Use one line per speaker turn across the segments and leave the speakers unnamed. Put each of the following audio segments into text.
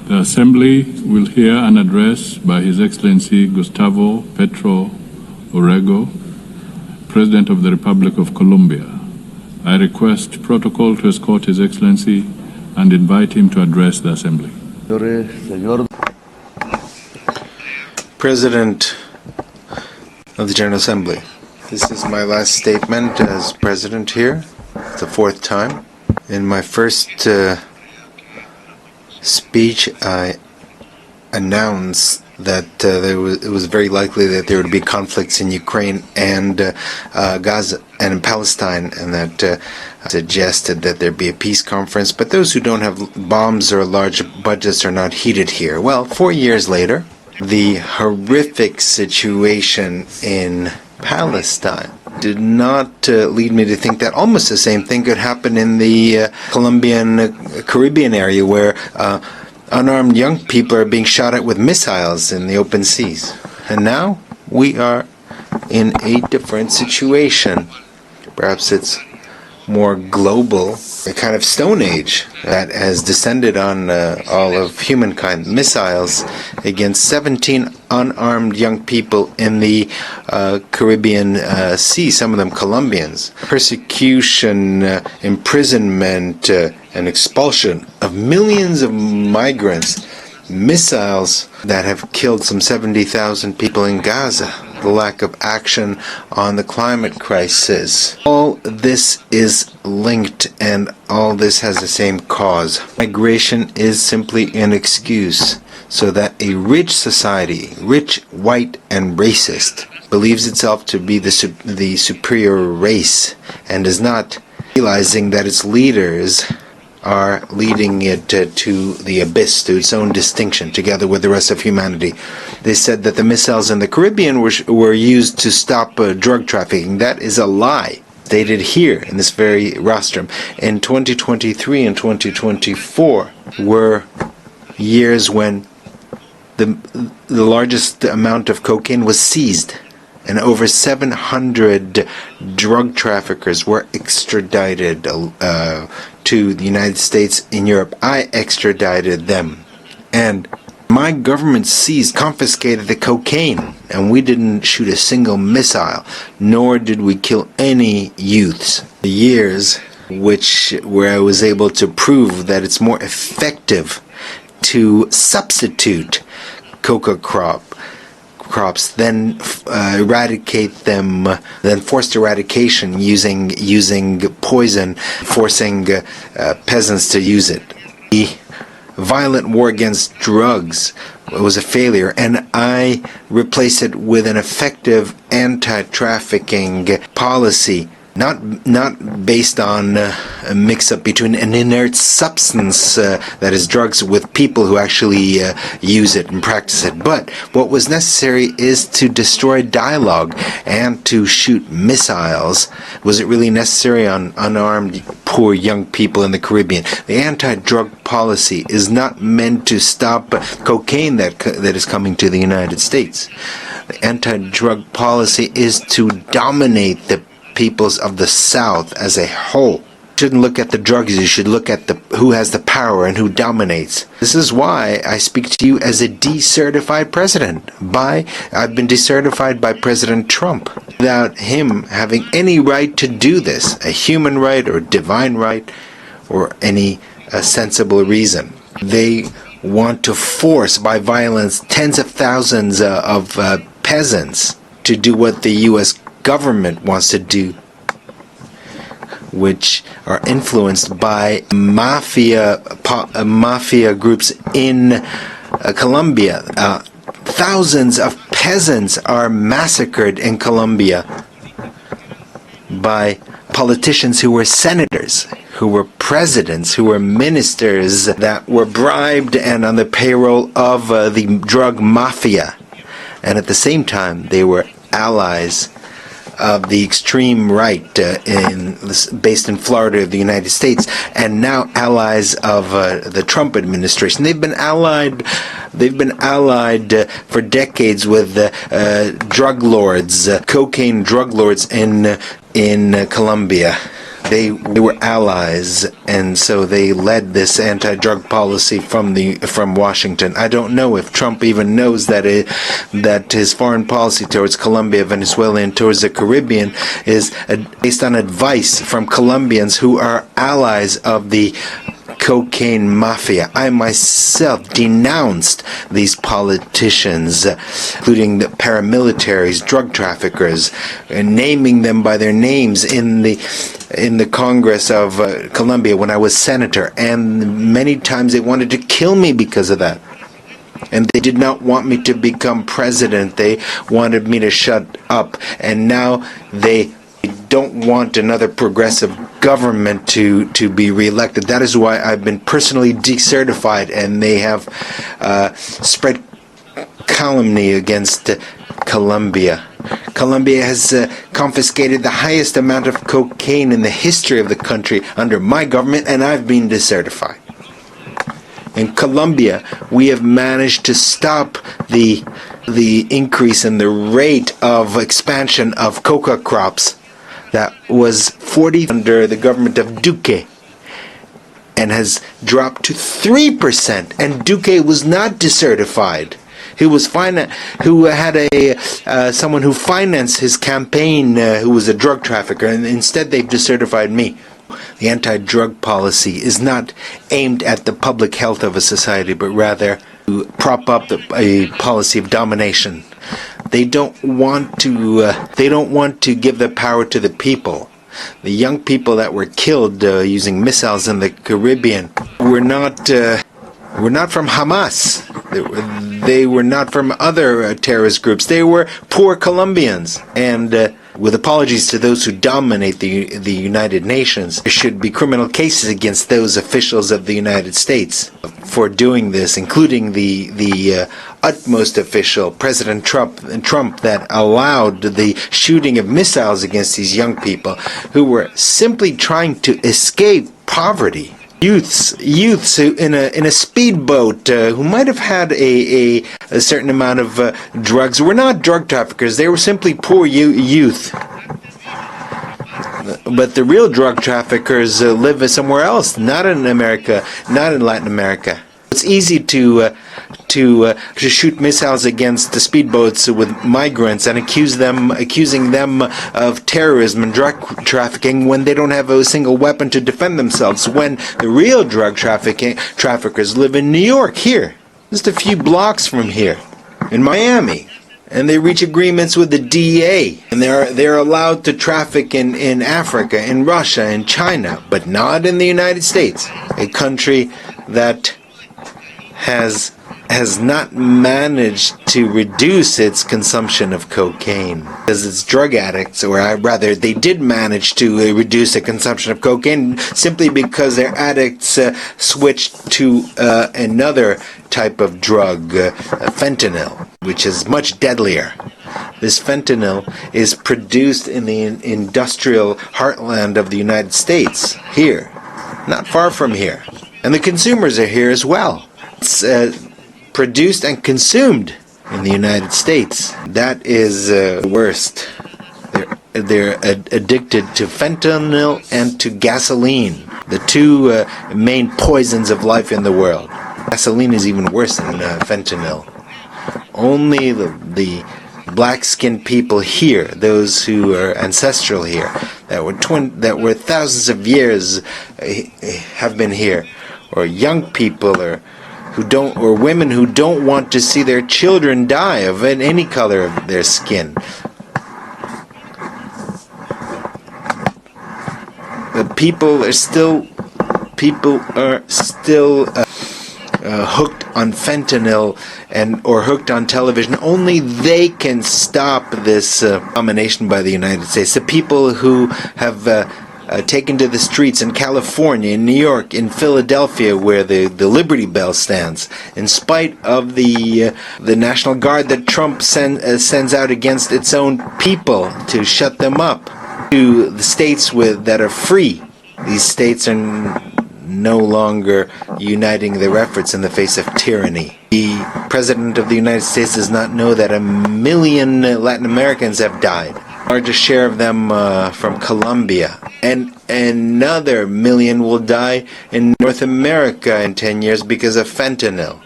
The Assembly will hear an address by His Excellency Gustavo Petro Urrego, President of the Republic of Colombia. I request protocol to escort His Excellency and invite him to address the Assembly.
President of the General Assembly, this is my last statement as President here. It's the fourth time. In my first speech, I announced that it was very likely that there would be conflicts in Ukraine and Gaza and in Palestine, and that suggested that there be a peace conference. But those who don't have bombs or large budgets are not heated here. Well, 4 years later, the horrific situation in Palestine did not lead me to think that almost the same thing could happen in the Colombian Caribbean area, where unarmed young people are being shot at with missiles in the open seas. And now we are in a different situation. Perhaps it's more global, a kind of stone age that has descended on all of humankind. Missiles against 17 unarmed young people in the Caribbean Sea, some of them Colombians. Persecution, imprisonment, and expulsion of millions of migrants. Missiles that have killed some 70,000 people in Gaza. The lack of action on the climate crisis. All this is linked, and all this has the same cause. Migration is simply an excuse so that a rich society, rich, white, and racist, believes itself to be the superior race and is not realizing that its leaders are leading it to the abyss, to its own distinction, together with the rest of humanity. They said that the missiles in the Caribbean were used to stop drug trafficking. That is a lie. Stated here in this very rostrum. In 2023 and 2024 were years when the largest amount of cocaine was seized, and over 700 drug traffickers were extradited to the United States in Europe. I extradited them. And my government seized, confiscated the cocaine, and we didn't shoot a single missile, nor did we kill any youths. The years where I was able to prove that it's more effective to substitute coca crops, then eradicate them, then forced eradication using poison, forcing peasants to use it. The violent war against drugs was a failure, and I replaced it with an effective anti-trafficking policy, not based on a mix-up between an inert substance, that is drugs, with people who actually use it and practice it. But what was necessary is to destroy dialogue and to shoot missiles. Was it really necessary on unarmed, poor young people in the Caribbean? The anti-drug policy is not meant to stop cocaine that is coming to the United States. The anti-drug policy is to dominate the peoples of the South as a whole. You shouldn't look at the drugs, you should look at who has the power and who dominates. This is why I speak to you as a decertified president. I've been decertified by President Trump without him having any right to do this, a human right or divine right or any sensible reason. They want to force by violence tens of thousands of peasants to do what the U.S. government wants to do, which are influenced by mafia groups in Colombia. Thousands of peasants are massacred in Colombia by politicians who were senators, who were presidents, who were ministers that were bribed and on the payroll of the drug mafia. And at the same time, they were allies of the extreme right based in Florida of the United States, and now allies of the Trump administration. They've been allied for decades with drug lords, cocaine drug lords in Colombia. They were allies, and so they led this anti-drug policy from Washington. I don't know if Trump even knows that that his foreign policy towards Colombia, Venezuela, and towards the Caribbean is based on advice from Colombians who are allies of the cocaine mafia. I myself denounced these politicians, including the paramilitaries, drug traffickers, and naming them by their names in the Congress of Colombia when I was senator. And many times they wanted to kill me because of that. And they did not want me to become president. They wanted me to shut up. And now they don't want another progressive government to be reelected. That is why I've been personally decertified, and they have spread calumny against Colombia. Colombia has confiscated the highest amount of cocaine in the history of the country under my government, and I've been decertified. In Colombia, we have managed to stop the increase in the rate of expansion of coca crops that was 40 under the government of Duque and has dropped to 3%. And Duque was not decertified. He was who had someone who financed his campaign who was a drug trafficker, and instead they've decertified me. The anti-drug policy is not aimed at the public health of a society, but rather to prop up a policy of domination. They don't want to give the power to the people. The young people that were killed using missiles in the Caribbean were not from Hamas. They were not from other terrorist groups. They were poor Colombians. And with apologies to those who dominate the United Nations, there should be criminal cases against those officials of the United States for doing this, including the utmost official, President Trump, that allowed the shooting of missiles against these young people who were simply trying to escape poverty. Youths who in a speedboat who might have had a certain amount of drugs were not drug traffickers. They were simply poor youth. But the real drug traffickers live somewhere else, not in America, not in Latin America. It's easy to shoot missiles against the speedboats with migrants and accusing them of terrorism and drug trafficking when they don't have a single weapon to defend themselves. When the real drug traffickers live in New York, here, just a few blocks from here, in Miami. And they reach agreements with the DEA, and they're allowed to traffic in Africa, in Russia, in China, but not in the United States, a country that has not managed to reduce its consumption of cocaine. As its drug addicts, or rather, they did manage to reduce the consumption of cocaine simply because their addicts switched to another type of drug, fentanyl, which is much deadlier. This fentanyl is produced in the industrial heartland of the United States, here, not far from here. And the consumers are here as well. It's produced and consumed in the United States. That is the worst. They're addicted to fentanyl and to gasoline, the two main poisons of life in the world. Gasoline is even worse than fentanyl. Only the black-skinned people here, those who are ancestral here, that were thousands of years have been here, or young people, or women who don't want to see their children die of any color of their skin. The people are still hooked on fentanyl or hooked on television. Only they can stop this domination by the United States. The people who have taken to the streets in California, in New York, in Philadelphia, where the Liberty Bell stands, in spite of the National Guard that Trump sends out against its own people to shut them up, to the states that are free. These states are no longer uniting their efforts in the face of tyranny. The President of the United States does not know that 1 million Latin Americans have died. The largest share of them from Colombia. And another million will die in North America in 10 years because of fentanyl.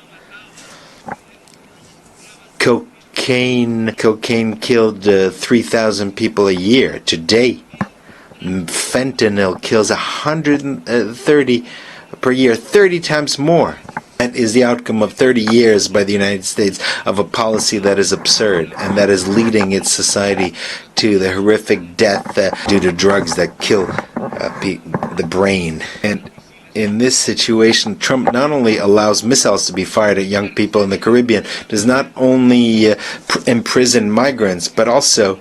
Cocaine killed 3,000 people a year today. Fentanyl kills 130 per year, 30 times more. That is the outcome of 30 years by the United States of a policy that is absurd and that is leading its society to the horrific death due to drugs that kill the brain. And in this situation, Trump not only allows missiles to be fired at young people in the Caribbean, does not only imprison migrants, but also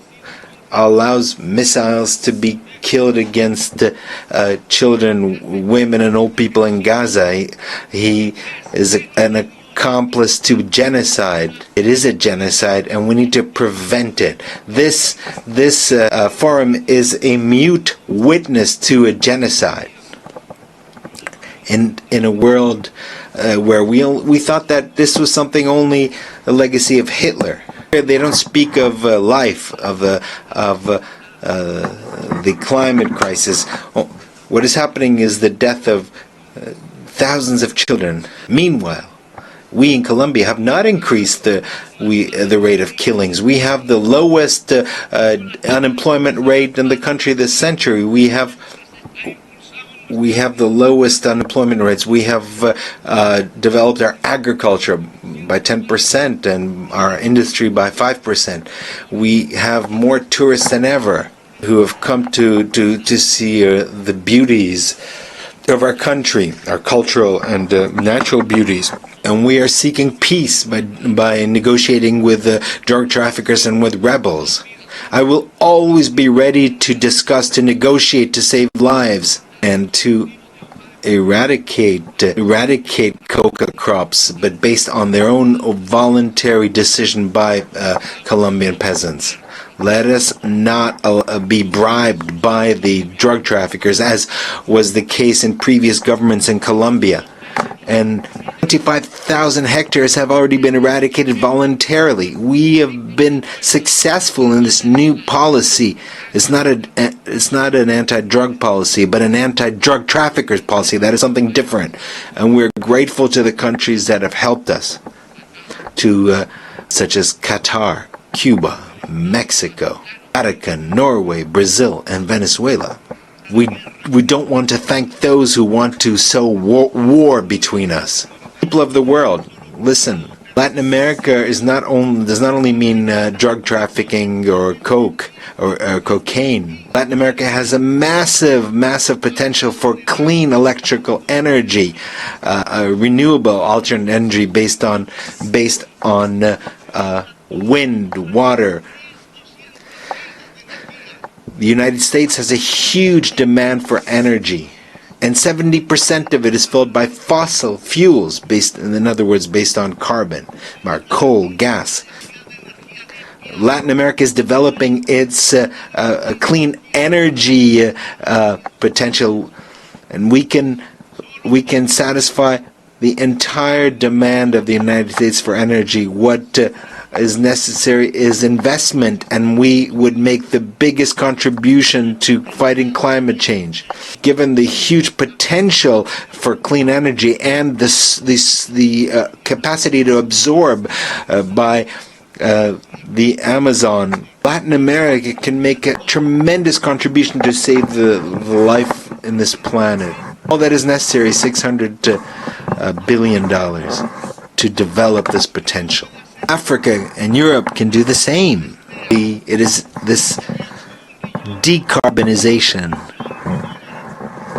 allows missiles to be killed against children, women, and old people in Gaza. He is an accomplice to genocide. It is a genocide, and we need to prevent it. This forum is a mute witness to a genocide. In a world where we thought that this was something only a legacy of Hitler. They don't speak of life, of the climate crisis. What is happening is the death of thousands of children. Meanwhile, we in Colombia have not increased the rate of killings. We have the lowest unemployment rate in the country this century. We have the lowest unemployment rates. We have developed our agriculture by 10% and our industry by 5%. We have more tourists than ever who have come to see the beauties of our country, our cultural and natural beauties. And we are seeking peace by negotiating with drug traffickers and with rebels. I will always be ready to discuss, to negotiate, to save lives, and to eradicate coca crops, but based on their own voluntary decision by Colombian peasants. Let us not be bribed by the drug traffickers, as was the case in previous governments in Colombia. And 25,000 hectares have already been eradicated voluntarily. We have been successful in this new policy. It's not an anti-drug policy, but an anti-drug traffickers policy. That is something different. And we're grateful to the countries that have helped us, such as Qatar, Cuba, Mexico, Vatican, Norway, Brazil, and Venezuela. We don't want to thank those who want to sow war between us. People of the world, listen. Latin America does not only mean drug trafficking or coke or cocaine. Latin America has a massive potential for clean electrical energy, renewable alternate energy based on wind, water. The United States has a huge demand for energy, and 70% of it is filled by fossil fuels, based on carbon, or coal, gas. Latin America is developing its clean energy potential, and we can satisfy the entire demand of the United States for energy. What is necessary is investment, and we would make the biggest contribution to fighting climate change. Given the huge potential for clean energy and the capacity to absorb by the Amazon, Latin America can make a tremendous contribution to save the life in this planet. All that is necessary is $600 billion to develop this potential. Africa and Europe can do the same. It is this decarbonization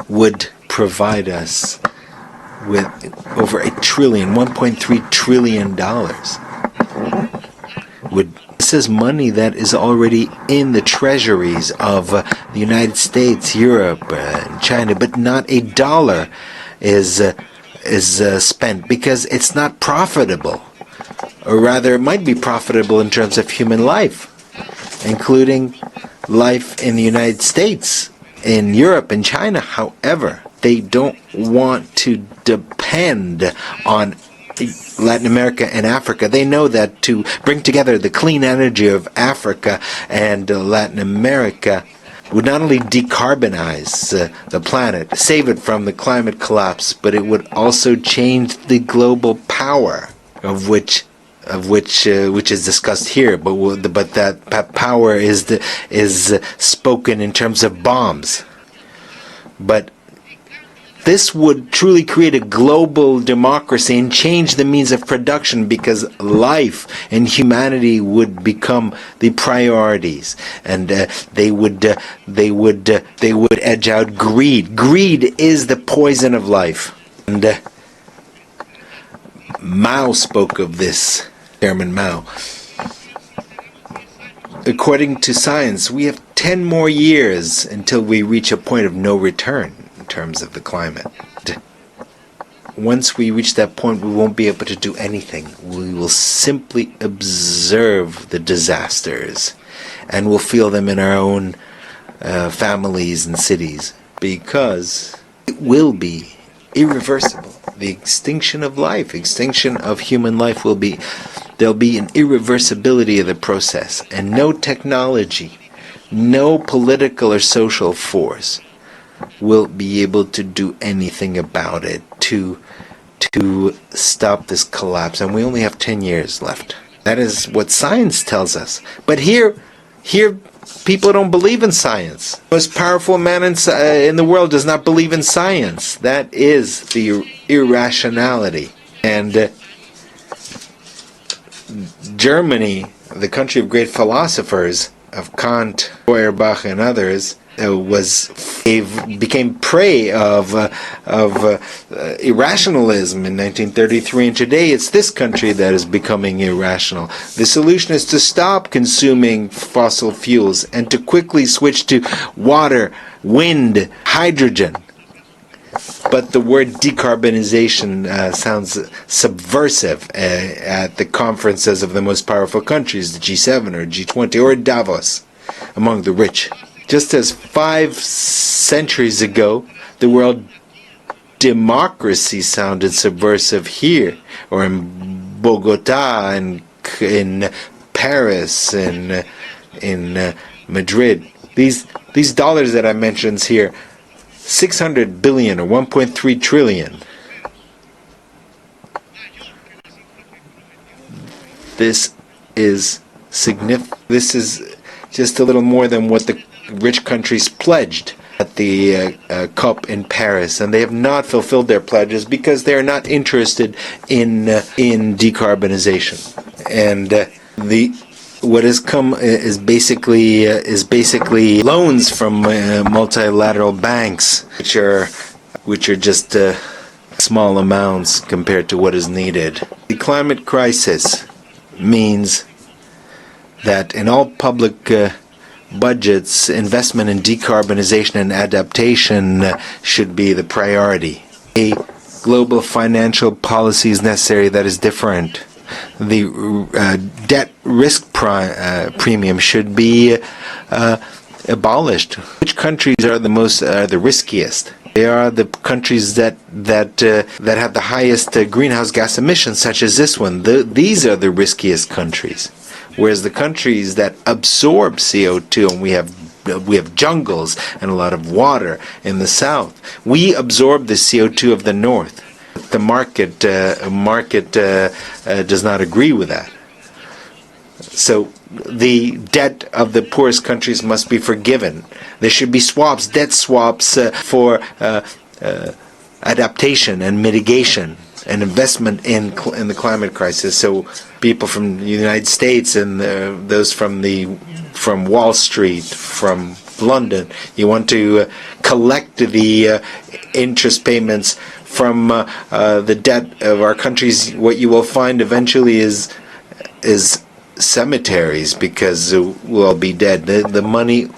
would provide us with over $1.3 trillion. This is money that is already in the treasuries of the United States, Europe, and China, but not a dollar is spent because it's not profitable. Or rather, it might be profitable in terms of human life, including life in the United States, in Europe, and China. However, they don't want to depend on Latin America and Africa. They know that to bring together the clean energy of Africa and Latin America, would not only decarbonize the planet, save it from the climate collapse, but it would also change the global power of which is discussed here. But that power is spoken in terms of bombs. But this would truly create a global democracy and change the means of production, because life and humanity would become the priorities, and they would edge out greed. Greed is the poison of life, and Mao spoke of this. Chairman Mao. According to science, we have 10 more years until we reach a point of no return in terms of the climate. Once we reach that point, we won't be able to do anything. We will simply observe the disasters, and we'll feel them in our own families and cities, because it will be irreversible. The extinction of life, extinction of human life will be, there'll be an irreversibility of the process, and no technology, no political or social force will be able to do anything about it to stop this collapse. And we only have 10 years left. That is what science tells us. But here people don't believe in science. The most powerful man in the world does not believe in science. That is the irrationality. And Germany, the country of great philosophers, of Kant, Feuerbach, and others, became prey of irrationalism in 1933, and today it's this country that is becoming irrational. The solution is to stop consuming fossil fuels and to quickly switch to water, wind, hydrogen. But the word decarbonization sounds subversive at the conferences of the most powerful countries, the G7 or G20 or Davos, among the rich. Just as 5 centuries ago, the word democracy sounded subversive here, or in Bogota, and in Paris, and in Madrid. These dollars that I mentioned here, 600 billion or 1.3 trillion. This is significant. This is just a little more than what the rich countries pledged at the COP in Paris, and they have not fulfilled their pledges because they are not interested in decarbonization. And what has come is basically loans from multilateral banks, which are just small amounts compared to what is needed. The climate crisis means that in all public budgets, investment in decarbonization and adaptation should be the priority. A global financial policy is necessary that is different. The debt risk premium should be abolished. Which countries are the riskiest? They are the countries that have the highest greenhouse gas emissions, such as this one. These are the riskiest countries. Whereas the countries that absorb CO2, and we have jungles and a lot of water in the south, we absorb the CO2 of the north. The market does not agree with that. So the debt of the poorest countries must be forgiven. There should be debt swaps for adaptation and mitigation and investment in the climate crisis. So people from the United States and those from Wall Street, from London, you want to collect the interest payments from the debt of our countries. What you will find eventually is cemeteries, because we'll all be dead. The money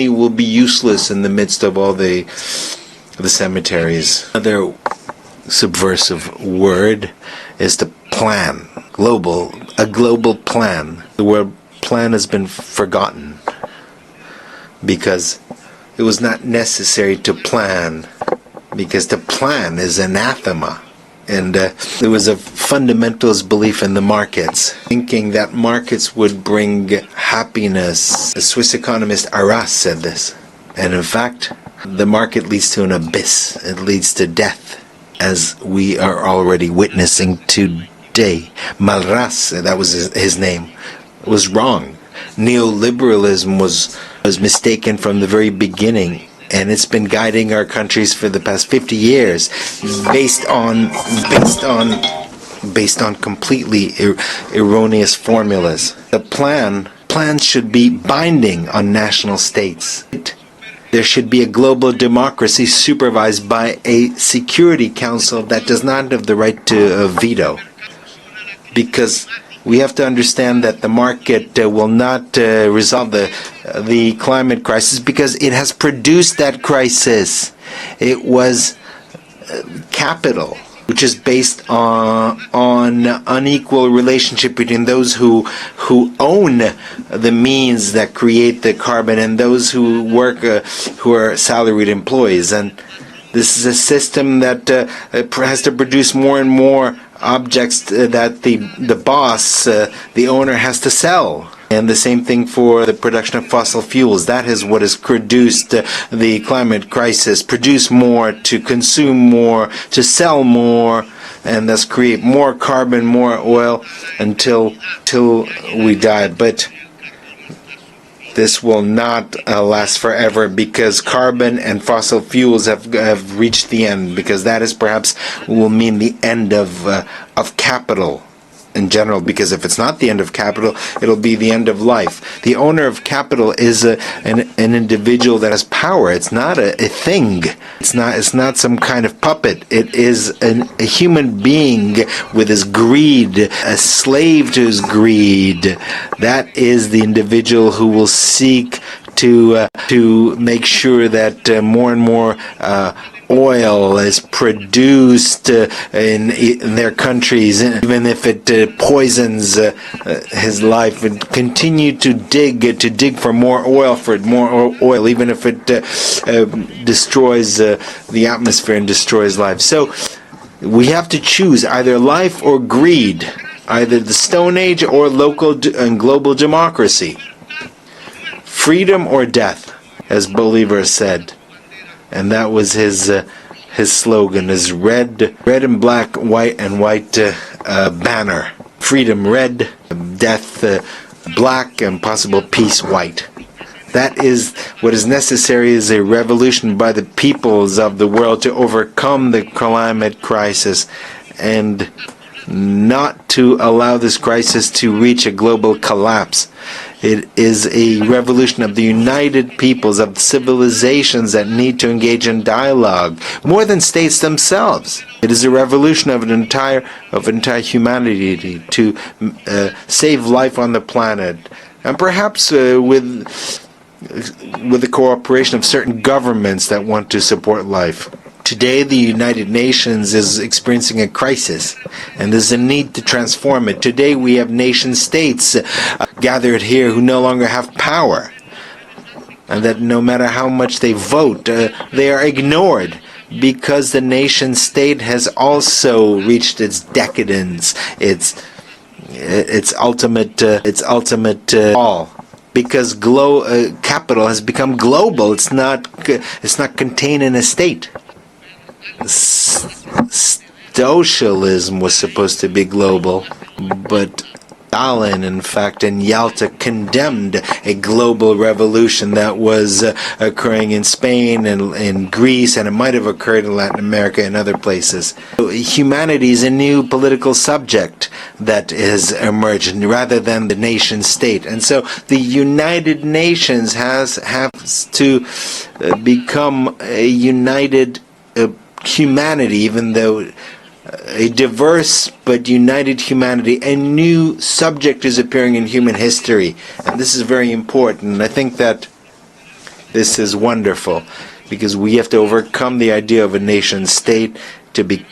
will be useless in the midst of all the cemeteries. Another subversive word is to plan. A global plan. The word plan has been forgotten because it was not necessary to plan, because to plan is anathema And there was a fundamentalist belief in the markets, thinking that markets would bring happiness. The Swiss economist Arras said this. And in fact, the market leads to an abyss. It leads to death, as we are already witnessing today. Malras, that was his name, was wrong. Neoliberalism was mistaken from the very beginning. And it's been guiding our countries for the past 50 years, based on completely erroneous formulas. The plans should be binding on national states. There should be a global democracy supervised by a Security Council that does not have the right to veto, because we have to understand that the market will not resolve the climate crisis, because it has produced that crisis. It was capital, which is based on unequal relationship between those who own the means that create the carbon and those who work, who are salaried employees. And this is a system that has to produce more and more objects that the boss, the owner, has to sell. And the same thing for the production of fossil fuels. That is what has produced the climate crisis. Produce more, to consume more, to sell more, and thus create more carbon, more oil, until we die. But this will not last forever, because carbon and fossil fuels have reached the end, because that is perhaps will mean the end of capital in general, because if it's not the end of capital, it'll be the end of life. The owner of capital is an individual that has power. It's not a thing. It's not some kind of puppet. It is a human being with his greed, a slave to his greed. That is the individual who will seek to make sure that more and more oil is produced in their countries, even if it poisons his life, and continue to dig for more oil, even if it destroys the atmosphere and destroys life. So we have to choose either life or greed, either the Stone Age or local and global democracy, freedom or death, as Bolivar said. And that was his slogan, his red and black, white and white banner. Freedom red, death black, and possible peace white. That is what is necessary, is a revolution by the peoples of the world to overcome the climate crisis and not to allow this crisis to reach a global collapse. It is a revolution of the united peoples, of civilizations that need to engage in dialogue, more than states themselves. It is a revolution of entire humanity to save life on the planet, and perhaps with the cooperation of certain governments that want to support life. Today, the United Nations is experiencing a crisis, and there's a need to transform it. Today, we have nation-states gathered here who no longer have power, and that no matter how much they vote, they are ignored, because the nation-state has also reached its decadence, its ultimate fall. Because capital has become global. It's not contained in a state. Socialism was supposed to be global, but Stalin, in fact, in Yalta, condemned a global revolution that was occurring in Spain and in Greece, and it might have occurred in Latin America and other places. So humanity is a new political subject that has emerged, rather than the nation state. And so the United Nations has to become a united humanity, even though a diverse but united humanity. A new subject is appearing in human history, and this is very important. And I think that this is wonderful, because we have to overcome the idea of a nation state to become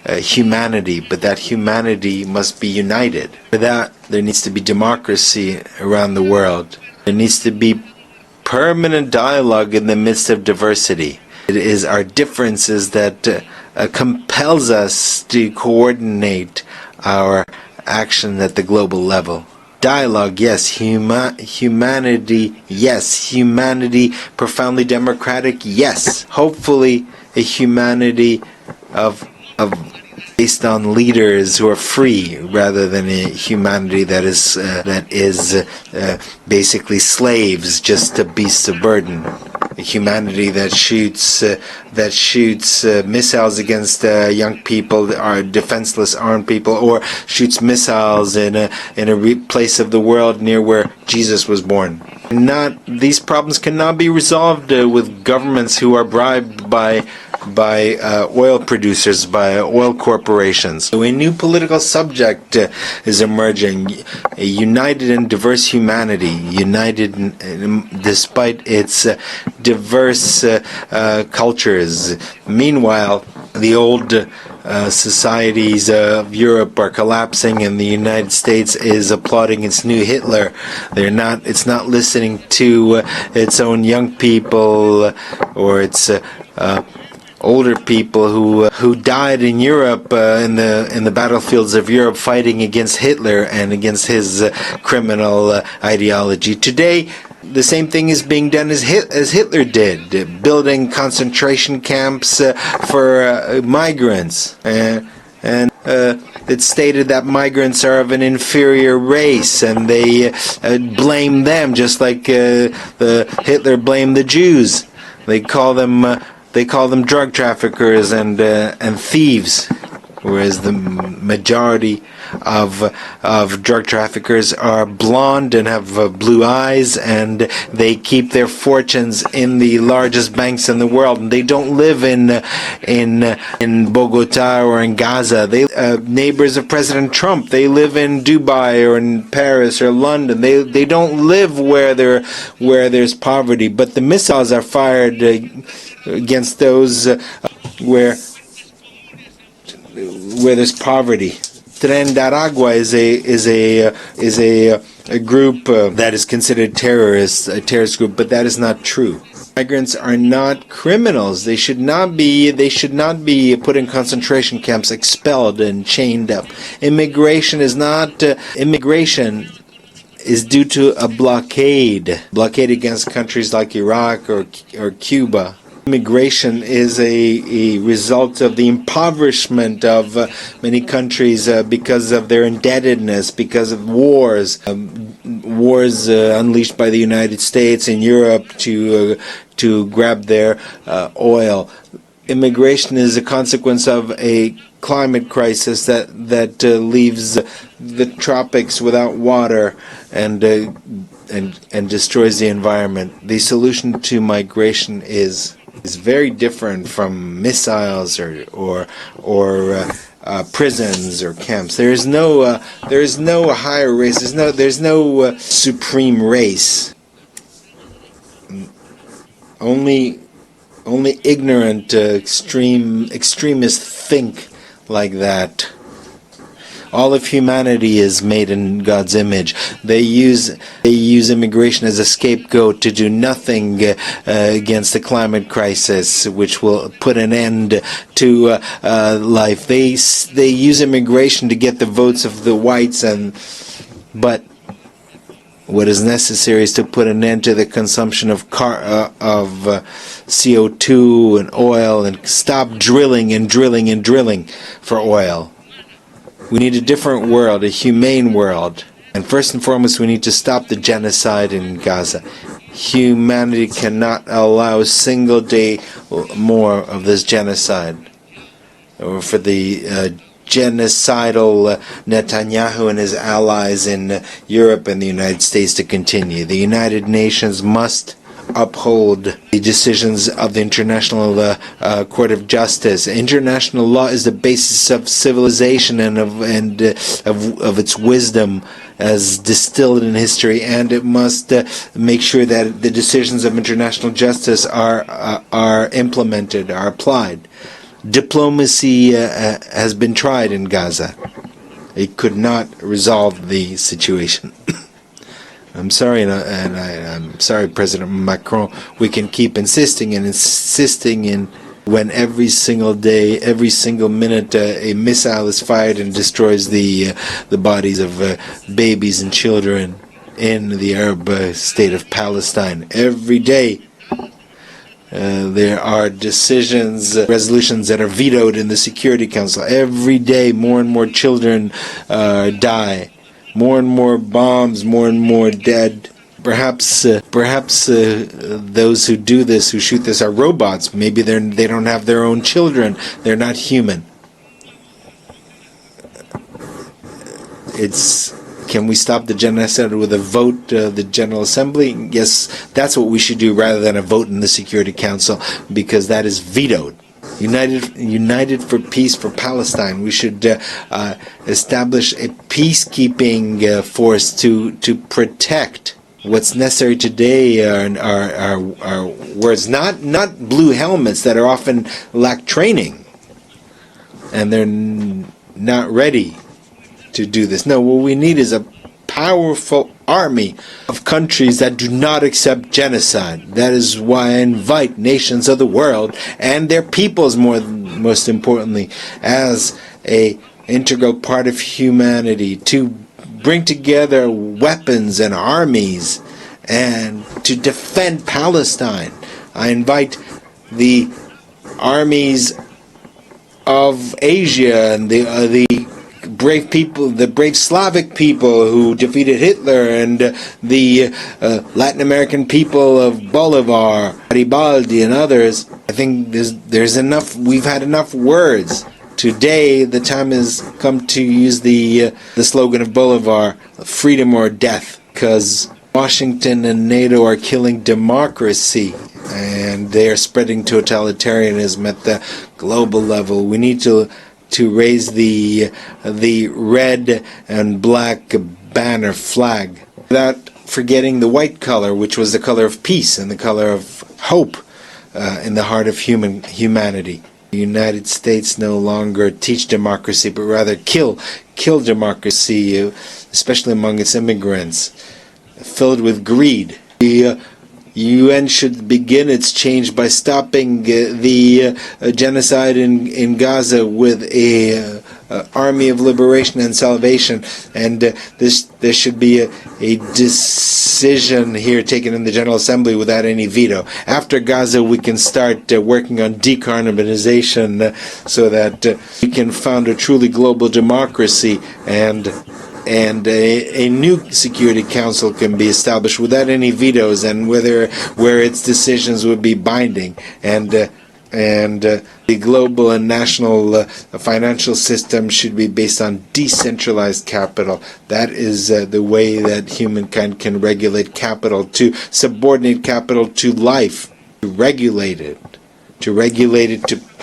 humanity, but that humanity must be united. For that, there needs to be democracy around the world. There needs to be permanent dialogue in the midst of diversity. It is our differences that compels us to coordinate our action at the global level. Dialogue, yes. Humanity, yes. Humanity profoundly democratic, yes. Hopefully, a humanity of based on leaders who are free, rather than a humanity that is basically slaves, just beasts of burden. A humanity that shoots missiles against young people, are defenseless armed people, or shoots missiles in a place of the world near where Jesus was born. These problems cannot be resolved with governments who are bribed by oil producers, by oil corporations. So a new political subject is emerging, a united and diverse humanity, united despite its diverse cultures. Meanwhile, the old societies of Europe are collapsing, and the United States is applauding its new Hitler. It's not listening to its own young people or its older people who died in Europe in the battlefields of Europe fighting against Hitler and against his criminal ideology. Today, the same thing is being done as Hitler did, building concentration camps for migrants. And it's stated that migrants are of an inferior race, and they blame them just like Hitler blamed the Jews. They call them drug traffickers and thieves, whereas the majority of drug traffickers are blonde and have blue eyes, and they keep their fortunes in the largest banks in the world. And they don't live in Bogota or in Gaza. They neighbors of President Trump. They live in Dubai or in Paris or London. They don't live where there's poverty. But the missiles are fired against those where there's poverty. Tren de Aragua is a group that is considered a terrorist group, but that is not true. Migrants are not criminals. They should not be put in concentration camps, expelled and chained up. Immigration is due to a blockade against countries like Iraq or Cuba. Immigration is a result of the impoverishment of many countries because of their indebtedness, because of wars unleashed by the United States and Europe to grab their oil. Immigration is a consequence of a climate crisis that leaves the tropics without water and destroys the environment. The solution to migration is very different from missiles or prisons or camps. There is no higher race. There's no supreme race. Only ignorant extremists think like that. All of humanity is made in God's image. They use immigration as a scapegoat to do nothing against the climate crisis, which will put an end to life. They use immigration to get the votes of the whites, but what is necessary is to put an end to the consumption of CO2 and oil, and stop drilling for oil. We need a different world, a humane world. And first and foremost, we need to stop the genocide in Gaza. Humanity cannot allow a single day more of this genocide. Or for the genocidal Netanyahu and his allies in Europe and the United States to continue. The United Nations must uphold the decisions of the International Court of Justice. International law is the basis of civilization and of its wisdom as distilled in history, and it must make sure that the decisions of international justice are implemented, are applied. Diplomacy has been tried in Gaza. It could not resolve the situation. I'm sorry, I'm sorry, President Macron. We can keep insisting and insisting in when every single day, every single minute, a missile is fired and destroys the bodies of babies and children in the Arab state of Palestine. Every day, there are decisions, resolutions that are vetoed in the Security Council. Every day, more and more children die. More and more bombs, more and more dead. Perhaps those who do this, who shoot this, are robots. Maybe they don't have their own children. They're not human. Can we stop the genocide with a vote, the General Assembly? Yes, that's what we should do rather than a vote in the Security Council, because that is vetoed. United for peace for Palestine. We should establish a peacekeeping force to protect. What's necessary today are words, not blue helmets that are often lack training, and they're not ready to do this. No, what we need is a powerful army of countries that do not accept genocide. That is why I invite nations of the world and their peoples, most importantly, as a integral part of humanity, to bring together weapons and armies and to defend Palestine. I invite the armies of Asia and the brave people, the brave Slavic people who defeated Hitler, and the Latin American people of Bolivar, Garibaldi, and others. I think there's enough. We've had enough words. Today, the time has come to use the slogan of Bolivar, freedom or death, because Washington and NATO are killing democracy, and they are spreading totalitarianism at the global level. We need to raise the red and black banner flag without forgetting the white color, which was the color of peace and the color of hope in the heart of humanity. The United States no longer teach democracy, but rather kill democracy, especially among its immigrants, filled with greed. The UN should begin its change by stopping the genocide in Gaza with a army of liberation and salvation, and there should be a decision here taken in the General Assembly without any veto. After Gaza, we can start working on decarbonization so that we can found a truly global democracy, and a new Security Council can be established without any vetoes, and where its decisions would be binding, and the global and national financial system should be based on decentralized capital. That is the way that humankind can regulate capital, to subordinate capital to life, to regulate it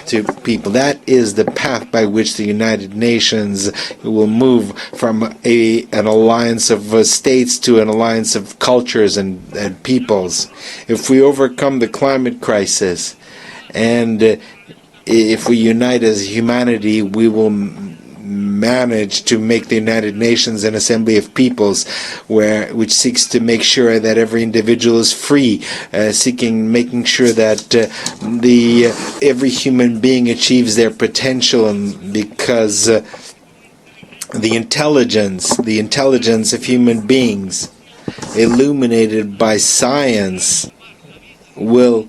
to people. That is the path by which the United Nations will move from an alliance of states to an alliance of cultures and peoples. If we overcome the climate crisis, and if we unite as humanity, we will manage to make the United Nations an assembly of peoples which seeks to make sure that every individual is free, making sure that every human being achieves their potential, and because the intelligence of human beings, illuminated by science, will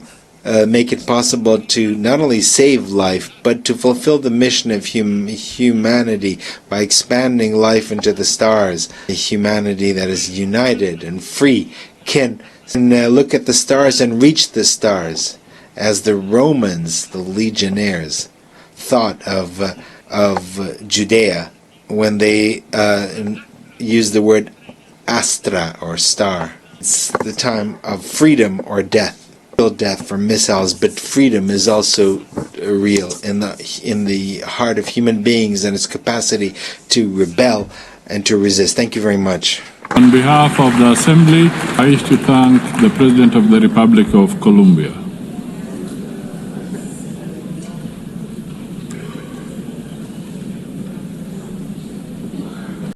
make it possible to not only save life, but to fulfill the mission of humanity by expanding life into the stars. A humanity that is united and free can look at the stars and reach the stars, as the Romans, the legionnaires, thought of Judea when they used the word astra, or star. It's the time of freedom or death. Death for missiles, but freedom is also real in the heart of human beings and its capacity to rebel and to resist. Thank you very much.
On behalf of the Assembly, I wish to thank the President of the Republic of Colombia.